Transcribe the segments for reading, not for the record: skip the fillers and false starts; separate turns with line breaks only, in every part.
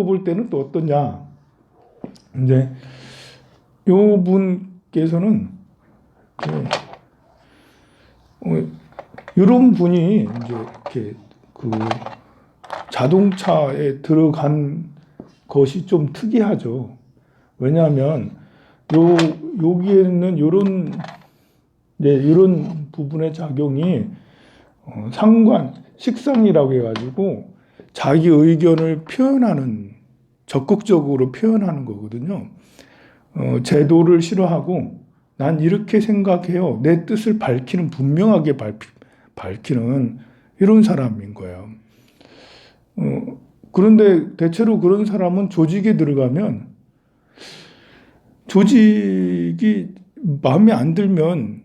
놓고 볼 때는 또 어떠냐. 이제 요 분께서는 이런 분이 이제 이렇게 그 자동차에 들어간 것이 좀 특이하죠. 왜냐하면 여기에는 이런 부분의 작용이 식상이라고 해가지고 자기 의견을 적극적으로 표현하는 거거든요. 제도를 싫어하고 난 이렇게 생각해요. 내 뜻을 분명하게 밝히는 이런 사람인 거예요. 그런데 대체로 그런 사람은 조직에 들어가면 조직이 마음에 안 들면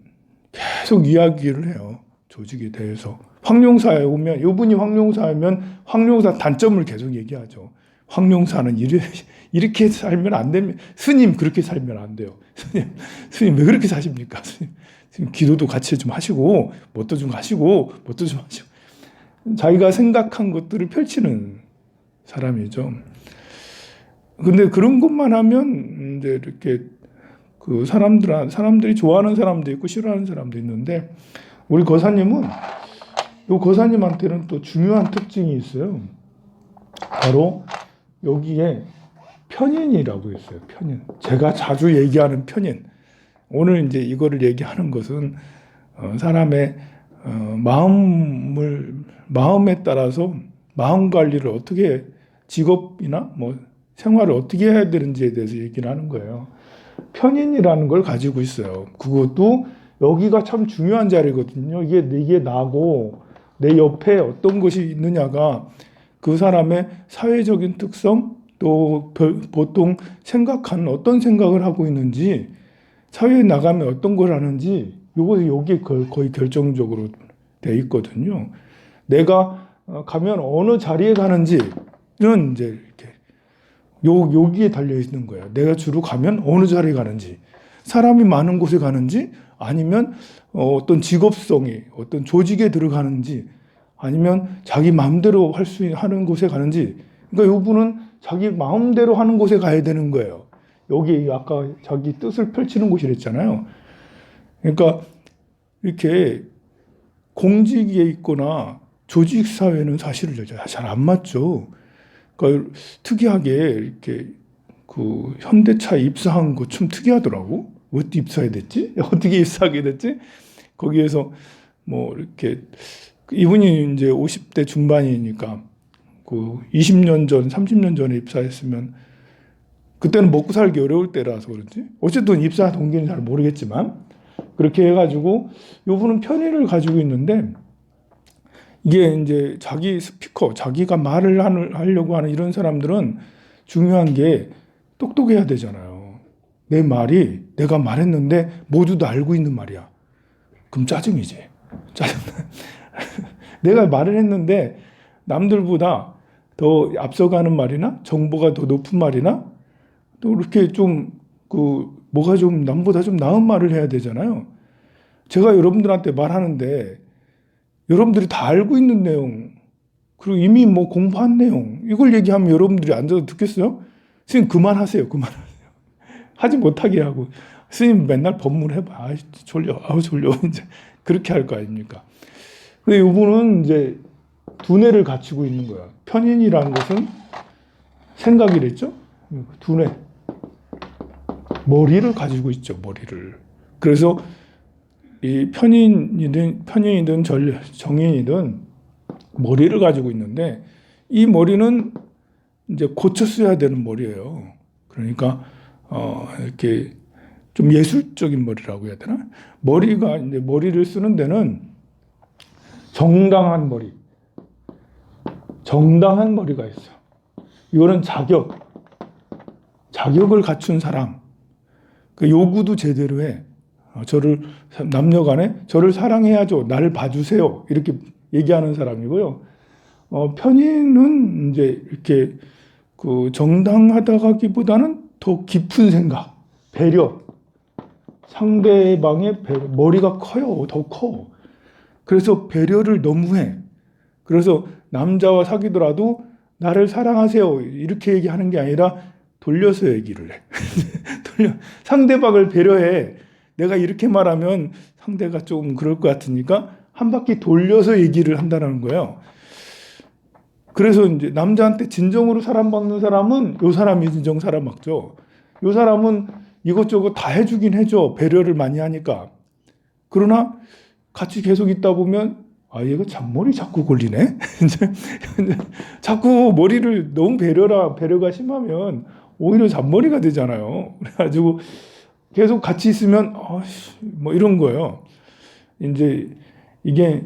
계속 이야기를 해요. 조직에 대해서. 황룡사에 오면, 이분이 황룡사면 황룡사 단점을 계속 얘기하죠. 황룡사는 이렇게 살면 안 됩니다. 스님 그렇게 살면 안 돼요. 스님 왜 그렇게 사십니까? 스님 기도도 같이 좀 하시고 뭣도 좀 하시고 뭣도 좀 하시고 자기가 생각한 것들을 펼치는 사람이죠. 근데 그런 것만 하면 이제 이렇게 그 사람들이 좋아하는 사람도 있고 싫어하는 사람도 있는데 우리 거사님은 이 거사님한테는 또 중요한 특징이 있어요. 바로 여기에 편인이라고 있어요. 편인. 제가 자주 얘기하는 편인. 오늘 이제 이거를 얘기하는 것은 사람의 마음에 따라서 마음 관리를 어떻게 직업이나 뭐 생활을 어떻게 해야 되는지에 대해서 얘기를 하는 거예요. 편인이라는 걸 가지고 있어요. 그것도 여기가 참 중요한 자리거든요. 이게 나고 내 옆에 어떤 것이 있느냐가 그 사람의 사회적인 특성 또 보통 어떤 생각을 하고 있는지 사회에 나가면 어떤 걸 하는지 여기에 거의 결정적으로 돼 있거든요. 내가 가면 어느 자리에 가는지는 이제 이렇게 여기에 달려 있는 거예요. 내가 주로 가면 어느 자리에 가는지, 사람이 많은 곳에 가는지, 아니면 어떤 직업성이 어떤 조직에 들어가는지, 아니면 자기 마음대로 하는 곳에 가는지. 그러니까 이분은 자기 마음대로 하는 곳에 가야 되는 거예요. 여기 아까 자기 뜻을 펼치는 곳이랬잖아요. 그러니까 이렇게 공직에 있거나 조직 사회는 사실은 잘 안 맞죠. 그러니까 특이하게 이렇게 그 현대차에 입사한 거 좀 특이하더라고. 어떻게 입사하게 됐지? 어떻게 입사하게 됐지? 거기에서 뭐 이렇게 이분이 이제 50대 중반이니까 그 20년 전, 30년 전에 입사했으면 그때는 먹고 살기 어려울 때라서 그런지 어쨌든 입사 동기는 잘 모르겠지만 그렇게 해가지고 이분은 편의를 가지고 있는데 이게 이제 자기 스피커, 자기가 말을 하려고 하는 이런 사람들은 중요한 게 똑똑해야 되잖아요. 내 말이 내가 말했는데 모두도 알고 있는 말이야. 그럼 짜증이지. 짜증. 내가 말을 했는데 남들보다 더 앞서가는 말이나 정보가 더 높은 말이나 또 이렇게 좀 뭐가 좀 남보다 좀 나은 말을 해야 되잖아요. 제가 여러분들한테 말하는데 여러분들이 다 알고 있는 내용 그리고 이미 뭐 공부한 내용 이걸 얘기하면 여러분들이 앉아서 듣겠어요? 스님 그만하세요. 하지 못하게 하고 스님 맨날 법문 해봐. 졸려. 이제 그렇게 할 거 아닙니까? 근데 이분은 이제 두뇌를 갖추고 있는 거야. 편인이라는 것은 생각이랬죠? 두뇌. 머리를 가지고 있죠. 머리를. 그래서 이 편인이든 정인이든 머리를 가지고 있는데 이 머리는 이제 고쳐 써야 되는 머리예요. 그러니까 이렇게 좀 예술적인 머리라고 해야 되나? 이제 머리를 쓰는 데는 정당한 머리가 있어요. 이거는 자격을 갖춘 사람. 그 요구도 제대로 해. 남녀간에 저를 사랑해야죠. 나를 봐주세요. 이렇게 얘기하는 사람이고요. 편인은 이제 이렇게 정당하다기보다는 더 깊은 생각, 배려. 상대방의 머리가 커요. 더 커. 그래서 배려를 너무 해. 그래서 남자와 사귀더라도 나를 사랑하세요. 이렇게 얘기하는 게 아니라 돌려서 얘기를 해. 상대방을 배려해. 내가 이렇게 말하면 상대가 좀 그럴 것 같으니까 한 바퀴 돌려서 얘기를 한다는 거예요. 그래서 이제 남자한테 진정으로 사랑받는 사람은 요 사람이 진정 사랑받죠. 요 사람은 이것저것 다 해주긴 해줘. 배려를 많이 하니까. 그러나 같이 계속 있다 보면 아, 얘가 잔머리 자꾸 걸리네? 이제 자꾸 머리를 너무 배려가 심하면 오히려 잔머리가 되잖아요. 그래가지고 계속 같이 있으면, 뭐 이런 거예요. 이제 이게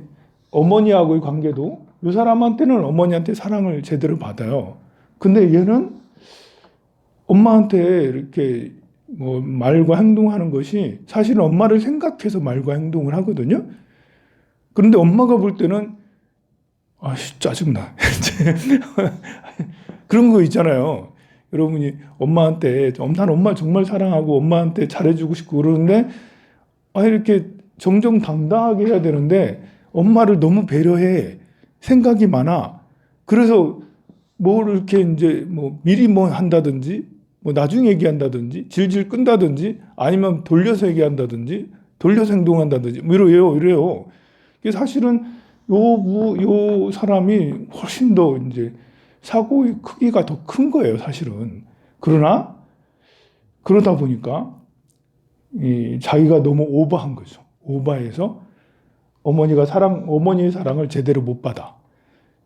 어머니하고의 관계도 이 사람한테는 어머니한테 사랑을 제대로 받아요. 근데 얘는 엄마한테 이렇게 뭐 말과 행동하는 것이 사실은 엄마를 생각해서 말과 행동을 하거든요. 그런데 엄마가 볼 때는 짜증나. 그런 거 있잖아요. 여러분이 엄마한테 난 엄마 정말 사랑하고 엄마한테 잘해주고 싶고 그러는데 이렇게 정정당당하게 해야 되는데 엄마를 너무 배려해. 생각이 많아. 그래서 뭘 이렇게 이제 뭐 미리 뭐 한다든지 뭐 나중에 얘기한다든지 질질 끈다든지 아니면 돌려서 얘기한다든지 돌려서 행동한다든지 뭐 이래요. 사실은 요 사람이 훨씬 더 이제 사고의 크기가 더 큰 거예요, 사실은. 그러다 보니까 자기가 너무 오버한 거죠. 오버해서 어머니의 사랑을 제대로 못 받아.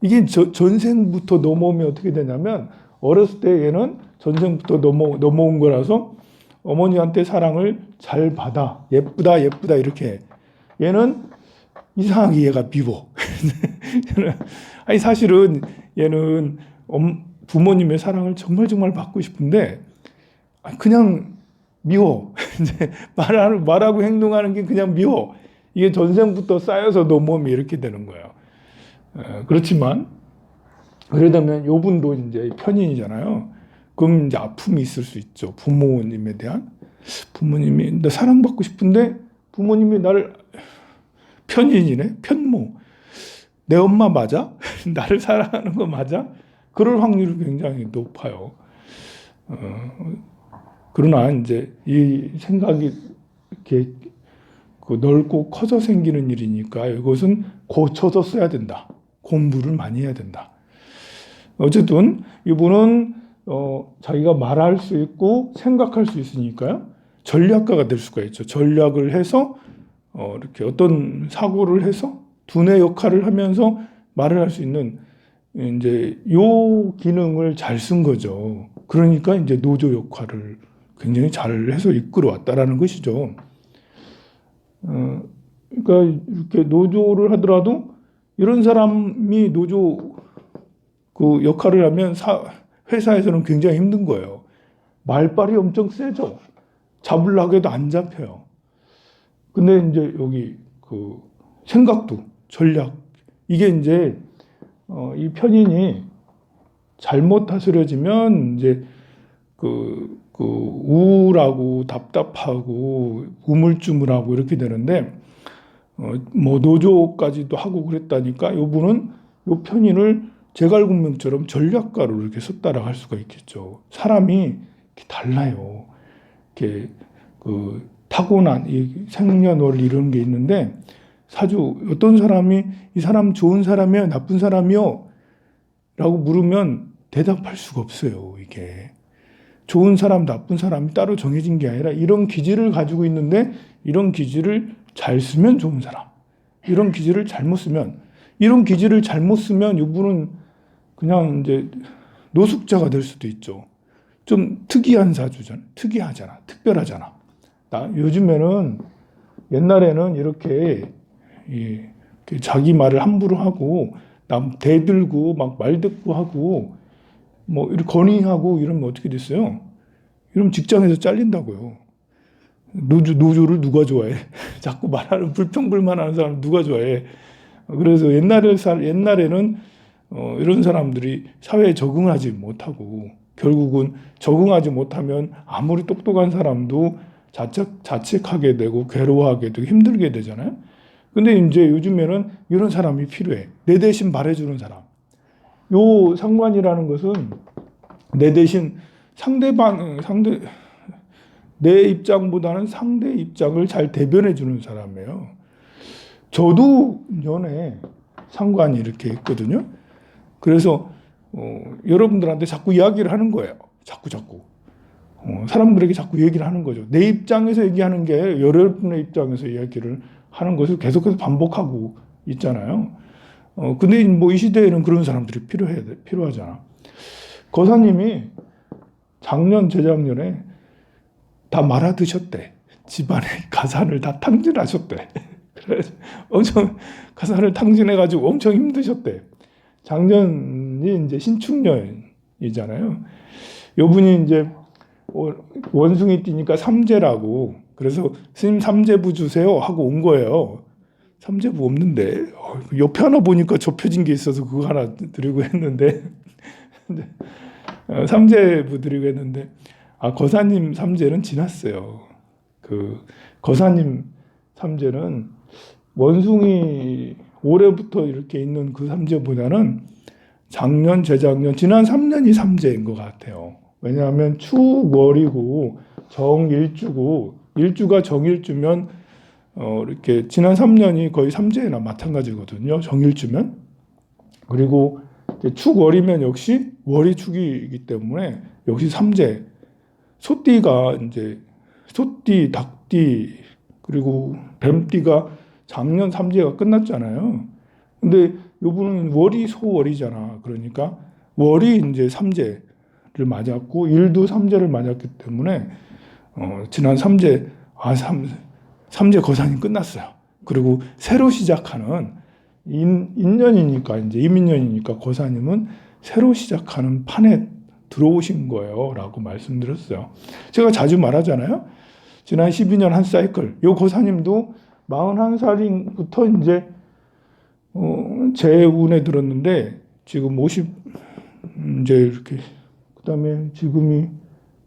이게 전생부터 넘어오면 어떻게 되냐면 어렸을 때 얘는 전생부터 넘어온 거라서 어머니한테 사랑을 잘 받아. 예쁘다 이렇게. 얘는 이상하게 얘가 미워. 아니 사실은 얘는 부모님의 사랑을 정말 받고 싶은데 그냥 미워. 이제 말하고 행동하는 게 그냥 미워. 이게 전생부터 쌓여서 넘어오면 이렇게 되는 거예요. 그렇지만 그러다면 요 분도 이제 편인이잖아요. 그럼 이제 아픔이 있을 수 있죠. 부모님에 대한 부모님이 나 사랑받고 싶은데 부모님이 나를 편인이네, 편모. 내 엄마 맞아? 나를 사랑하는 거 맞아? 그럴 확률이 굉장히 높아요. 그러나 이제 이 생각이 이렇게 넓고 커져 생기는 일이니까 이것은 고쳐서 써야 된다. 공부를 많이 해야 된다. 어쨌든 이분은 자기가 말할 수 있고 생각할 수 있으니까요. 전략가가 될 수가 있죠. 전략을 해서 이렇게 어떤 사고를 해서 두뇌 역할을 하면서 말을 할 수 있는 이제 요 기능을 잘 쓴 거죠. 그러니까 이제 노조 역할을 굉장히 잘 해서 이끌어 왔다라는 것이죠. 그러니까 이렇게 노조를 하더라도 이런 사람이 노조 그 역할을 하면 회사에서는 굉장히 힘든 거예요. 말빨이 엄청 세죠. 잡으려고 해도 안 잡혀요. 근데 이제 여기 그 생각도 전략 이게 이제 이 편인이 잘못 다스려지면 이제 그 우울하고 답답하고 우물쭈물하고 이렇게 되는데 뭐 노조까지도 하고 그랬다니까 이분은 요 편인을 제갈공명처럼 전략가로 이렇게 썼다라고 할 수가 있겠죠. 사람이 이렇게 달라요. 이렇게 그 타고난 이 생년월일 이런 게 있는데 어떤 사람이 이 사람 좋은 사람이요, 나쁜 사람이요? 라고 물으면 대답할 수가 없어요. 이게 좋은 사람, 나쁜 사람이 따로 정해진 게 아니라 이런 기질을 가지고 있는데 이런 기질을 잘 쓰면 좋은 사람, 이런 기질을 잘못 쓰면 이분은 그냥 이제 노숙자가 될 수도 있죠. 좀 특이한 사주잖아. 특이하잖아. 특별하잖아. 요즘에는 옛날에는 이렇게 자기 말을 함부로 하고 남 대들고 막 말 듣고 하고 뭐 이렇게 건의하고 이러면 어떻게 됐어요? 이러면 직장에서 잘린다고요. 노조를 누가 좋아해? 자꾸 말하는 불평불만하는 사람 누가 좋아해? 그래서 옛날에는 이런 사람들이 사회에 적응하지 못하고 결국은 적응하지 못하면 아무리 똑똑한 사람도 자책하게 되고 괴로워하게 되고 힘들게 되잖아요. 근데 이제 요즘에는 이런 사람이 필요해. 내 대신 말해주는 사람. 요 상관이라는 것은 내 대신 내 입장보다는 상대 입장을 잘 대변해 주는 사람이에요. 저도 연애 상관이 이렇게 있거든요. 그래서 여러분들한테 자꾸 이야기를 하는 거예요. 자꾸. 사람들에게 자꾸 얘기를 하는 거죠. 내 입장에서 얘기하는 게 여러분의 입장에서 이야기를 하는 것을 계속해서 반복하고 있잖아요. 근데 뭐 이 시대에는 그런 사람들이 필요하잖아. 거사님이 작년, 재작년에 다 말아드셨대. 집안에 가산을 다 탕진하셨대. 그래서 엄청 가산을 탕진해가지고 엄청 힘드셨대. 작년이 이제 신축년이잖아요. 요 분이 이제 원숭이 띠니까 삼재라고, 그래서 스님 삼재부 주세요 하고 온 거예요. 삼재부 없는데 옆에 하나 보니까 접혀진 게 있어서 그거 하나 드리고 했는데 삼재부 드리고 했는데 거사님 삼재는 지났어요. 그 거사님 삼재는 원숭이 올해부터 이렇게 있는 그 삼재보다는 작년, 재작년, 지난 3년이 삼재인 것 같아요. 왜냐하면 축월이고 정일주고, 일주가 정일주면 이렇게 지난 3년이 거의 삼재나 마찬가지거든요. 정일주면. 그리고 축월이면 역시 월이 축이기 때문에 역시 삼재. 소띠가 이제 소띠, 닭띠, 그리고 뱀띠가 작년 삼재가 끝났잖아요. 근데 요분은 월이 소월이잖아. 그러니까 월이 이제 삼재를 맞았고 일도 삼재를 맞았기 때문에 지난 삼재 삼재 거산이 끝났어요. 그리고 새로 시작하는 인년이니까 이제 이민년이니까 거사님은 새로 시작하는 판에 들어오신 거예요. 라고 말씀드렸어요. 제가 자주 말하잖아요. 지난 12년 한 사이클. 요 거사님도 41살부터 이제 제 운에 들었는데 지금 50 이제 이렇게 그다음에 지금이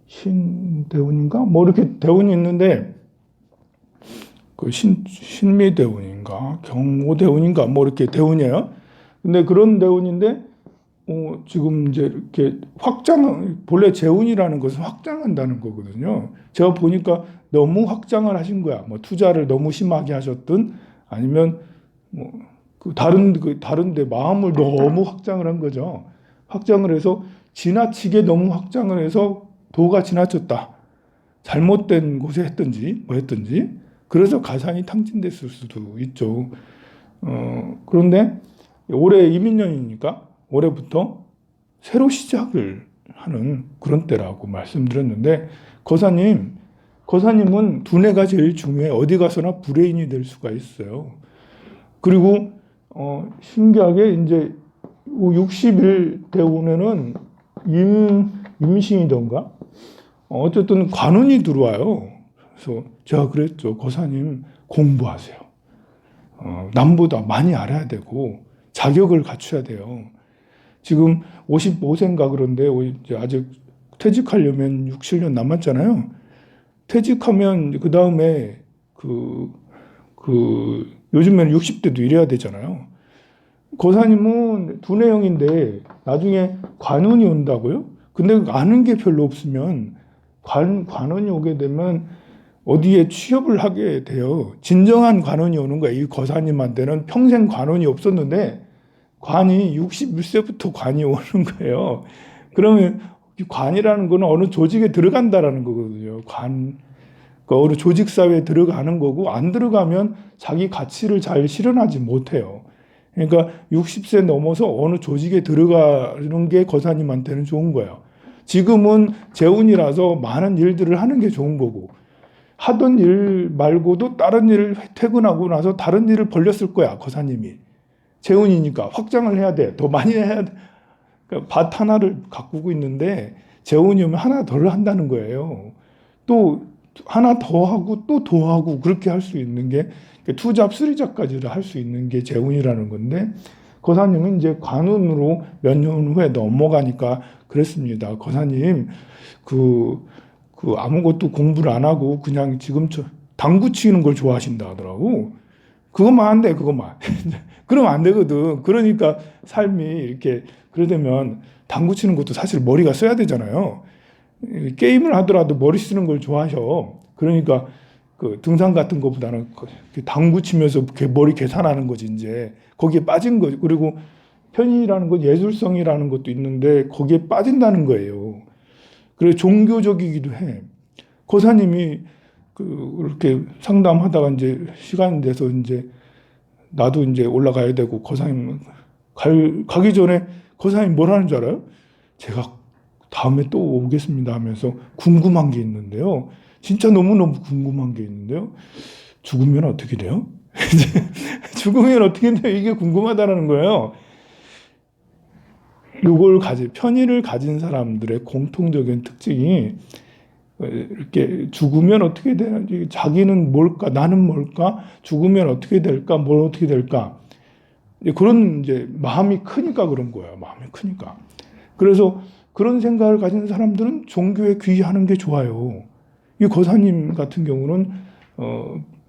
신대운인가 뭐 이렇게 대운이 있는데 그 신미대운인가 경호대운인가 뭐 이렇게 대운이에요. 근데 그런 대운인데 지금 이제 이렇게 본래 재운이라는 것은 확장한다는 거거든요. 제가 보니까 너무 확장을 하신 거야. 뭐 투자를 너무 심하게 하셨든 아니면 뭐 다른데 마음을 너무 확장을 한 거죠. 확장을 해서 지나치게 너무 확장을 해서 도가 지나쳤다. 잘못된 곳에 했든지 뭐 했든지 그래서 가산이 탕진됐을 수도 있죠. 그런데 올해 이민년이니까 올해부터 새로 시작을 하는 그런 때라고 말씀드렸는데 거사님은 두뇌가 제일 중요해. 어디 가서나 브레인이 될 수가 있어요. 그리고 신기하게 이제 60일 대운에는 임신이던가 어쨌든 관운이 들어와요. 그래서 제가 그랬죠. 거사님 공부하세요. 남보다 많이 알아야 되고 자격을 갖춰야 돼요. 지금 55세인가 그런데 이제 아직 퇴직하려면 6, 7년 남았잖아요. 퇴직하면 그 다음에 요즘에는 60대도 일해야 되잖아요. 거사님은 두뇌형인데 나중에 관운이 온다고요? 근데 아는 게 별로 없으면 관운이 오게 되면 어디에 취업을 하게 돼요. 진정한 관운이 오는 거예요. 이 거사님한테는 평생 관운이 없었는데 관이 61세부터 관이 오는 거예요. 그러면 관이라는 거는 어느 조직에 들어간다라는 거거든요. 어느 조직 사회에 들어가는 거고 안 들어가면 자기 가치를 잘 실현하지 못해요. 그러니까 60세 넘어서 어느 조직에 들어가는 게 거사님한테는 좋은 거예요. 지금은 재운이라서 많은 일들을 하는 게 좋은 거고 하던 일 말고도 다른 일을 퇴근하고 나서 다른 일을 벌렸을 거야. 거사님이. 재운이니까 확장을 해야 돼. 더 많이 해야 돼. 그러니까 밭 하나를 가꾸고 있는데 재운이 오면 하나 덜 한다는 거예요. 또 하나 더 하고 또 더 하고 그렇게 할 수 있는 게 투잡, 쓰리잡까지를 할 수 있는 게 재운이라는 건데 거사님은 이제 관운으로 몇 년 후에 넘어가니까 그랬습니다. 거사님 아무것도 공부를 안 하고 그냥 지금 당구 치는 걸 좋아하신다 하더라고. 그것만 한대, 그것만. 그러면 안 되거든. 그러니까 삶이 이렇게, 그러려면 당구 치는 것도 사실 머리가 써야 되잖아요. 게임을 하더라도 머리 쓰는 걸 좋아하셔. 그러니까 그 등산 같은 것보다는 당구 치면서 머리 계산하는 거지, 이제. 거기에 빠진 거지. 그리고 편의라는 건 예술성이라는 것도 있는데 거기에 빠진다는 거예요. 그래서 종교적이기도 해. 고사님이 그렇게 상담하다가 이제 시간이 돼서 이제 나도 이제 올라가야 되고 고사님 가기 전에 고사님 뭘 하는 줄 알아요? 제가 다음에 또 오겠습니다 하면서 궁금한 게 있는데요. 진짜 너무너무 궁금한 게 있는데요. 죽으면 어떻게 돼요? 죽으면 어떻게 돼요? 이게 궁금하다는 거예요. 이걸 편의를 가진 사람들의 공통적인 특징이 이렇게 죽으면 어떻게 되는지, 자기는 뭘까, 나는 뭘까, 죽으면 어떻게 될까, 뭘 어떻게 될까, 그런 이제 마음이 크니까 그런 거예요. 마음이 크니까. 그래서 그런 생각을 가진 사람들은 종교에 귀의하는 게 좋아요. 이 거사님 같은 경우는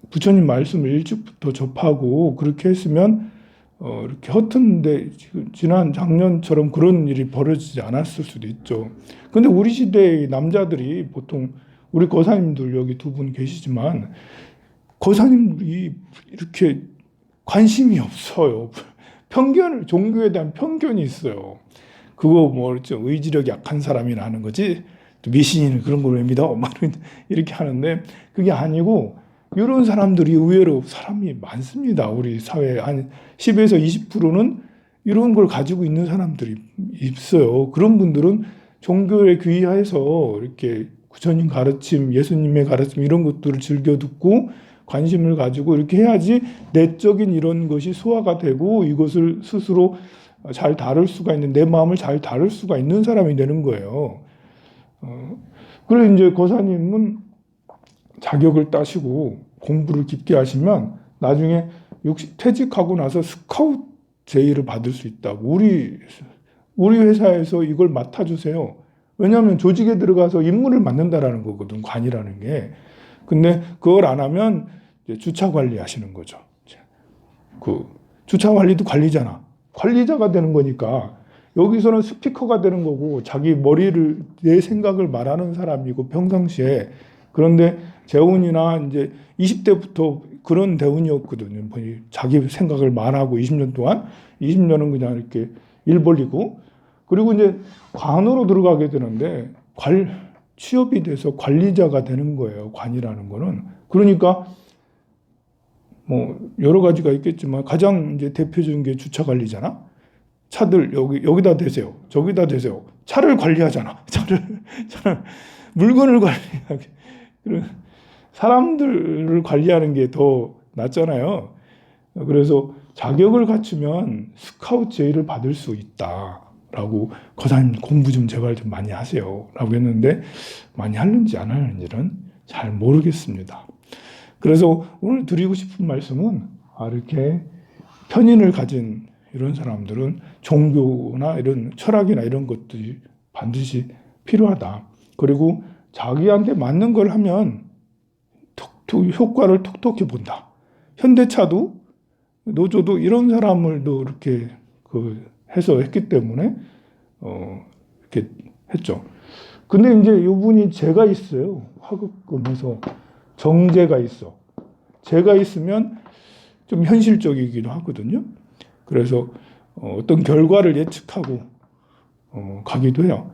부처님 말씀을 일찍부터 접하고 그렇게 했으면 이렇게 허튼데 지난 작년처럼 그런 일이 벌어지지 않았을 수도 있죠. 근데 우리 시대의 남자들이 보통 우리 거사님들 여기 두 분 계시지만 거사님들이 이렇게 관심이 없어요. 종교에 대한 편견이 있어요. 그거 뭐죠? 의지력이 약한 사람이나 하는 거지. 또 미신이는 그런 걸 왜 믿어? 이렇게 하는데 그게 아니고 이런 사람들이 의외로 사람이 많습니다. 우리 사회에 한 10에서 20%는 이런 걸 가지고 있는 사람들이 있어요. 그런 분들은 종교에 귀의해서 이렇게 부처님 가르침, 예수님의 가르침 이런 것들을 즐겨 듣고 관심을 가지고 이렇게 해야지 내적인 이런 것이 소화가 되고 이것을 스스로 잘 다룰 수가 있는, 내 마음을 잘 다룰 수가 있는 사람이 되는 거예요. 그래서 이제 고사님은 자격을 따시고 공부를 깊게 하시면 나중에 퇴직하고 나서 스카우트 제의를 받을 수 있다고. 우리 회사에서 이걸 맡아주세요. 왜냐하면 조직에 들어가서 임무를 맡는다라는 거거든, 관이라는 게. 근데 그걸 안 하면 이제 주차 관리하시는 거죠. 그 주차 관리도 관리잖아. 관리자가 되는 거니까 여기서는 스피커가 되는 거고 자기 머리를 내 생각을 말하는 사람이고 평상시에. 그런데 재훈이나 이제 20대부터 그런 대운이었거든요. 자기 생각을 말하고 20년 동안 20년은 그냥 이렇게 일 벌리고, 그리고 이제 관으로 들어가게 되는데 취업이 돼서 관리자가 되는 거예요. 관이라는 거는. 그러니까 뭐 여러 가지가 있겠지만 가장 이제 대표적인 게 주차 관리잖아. 차들 여기다 대세요. 저기다 대세요. 차를 관리하잖아. 차를 물건을 관리하게. 사람들을 관리하는 게 더 낫잖아요. 그래서 자격을 갖추면 스카우트 제의를 받을 수 있다라고, 거사님 공부 좀 제발 좀 많이 하세요 라고 했는데 많이 하는지 안 하는지는 잘 모르겠습니다. 그래서 오늘 드리고 싶은 말씀은 이렇게 편인을 가진 이런 사람들은 종교나 이런 철학이나 이런 것들이 반드시 필요하다. 그리고 자기한테 맞는 걸 하면 효과를 톡톡히 본다. 현대차도 노조도 이런 사람을도 이렇게 해서 했기 때문에 이렇게 했죠. 근데 이제 이분이 재가 있어요. 화급금해서 정재가 있어. 재가 있으면 좀 현실적이기도 하거든요. 그래서 어떤 결과를 예측하고 가기도 해요.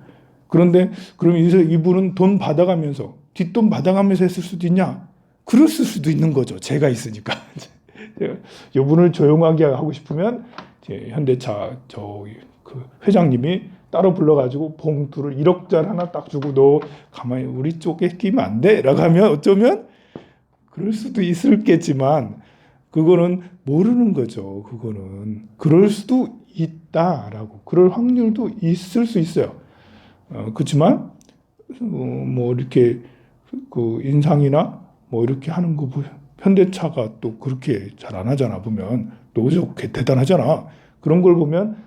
그런데 그럼 이분은 돈 받아가면서 뒷돈 받아가면서 했을 수도 있냐? 그럴 수도 있는 거죠. 재가 있으니까. 이분을 조용하게 하고 싶으면 현대차 그 회장님이 따로 불러가지고 봉투를 1억짜리 하나 딱 주고 너 가만히 우리 쪽에 끼면 안 돼? 라고 하면 어쩌면 그럴 수도 있을겠지만 그거는 모르는 거죠. 그거는 그럴 수도 있다라고, 그럴 확률도 있을 수 있어요. 그렇지만 뭐 이렇게 그 인상이나 뭐 이렇게 하는 거 현대차가 또 그렇게 잘 안 하잖아. 보면 노조 대단하잖아. 그런 걸 보면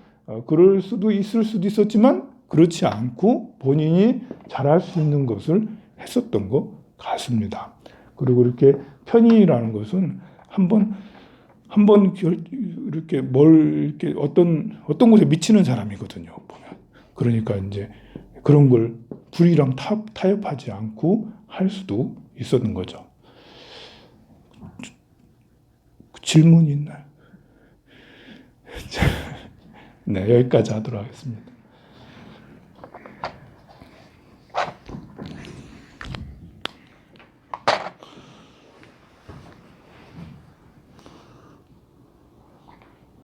그럴 수도 있을 수도 있었지만 그렇지 않고 본인이 잘할 수 있는 것을 했었던 것 같습니다. 그리고 이렇게 편의라는 것은 한번 한번 이렇게 이렇게 어떤 곳에 미치는 사람이거든요. 보면. 그러니까 이제 그런 걸 불의랑 타협하지 않고 할 수도 있었던 거죠. 질문이 있나요? 네, 여기까지 하도록 하겠습니다.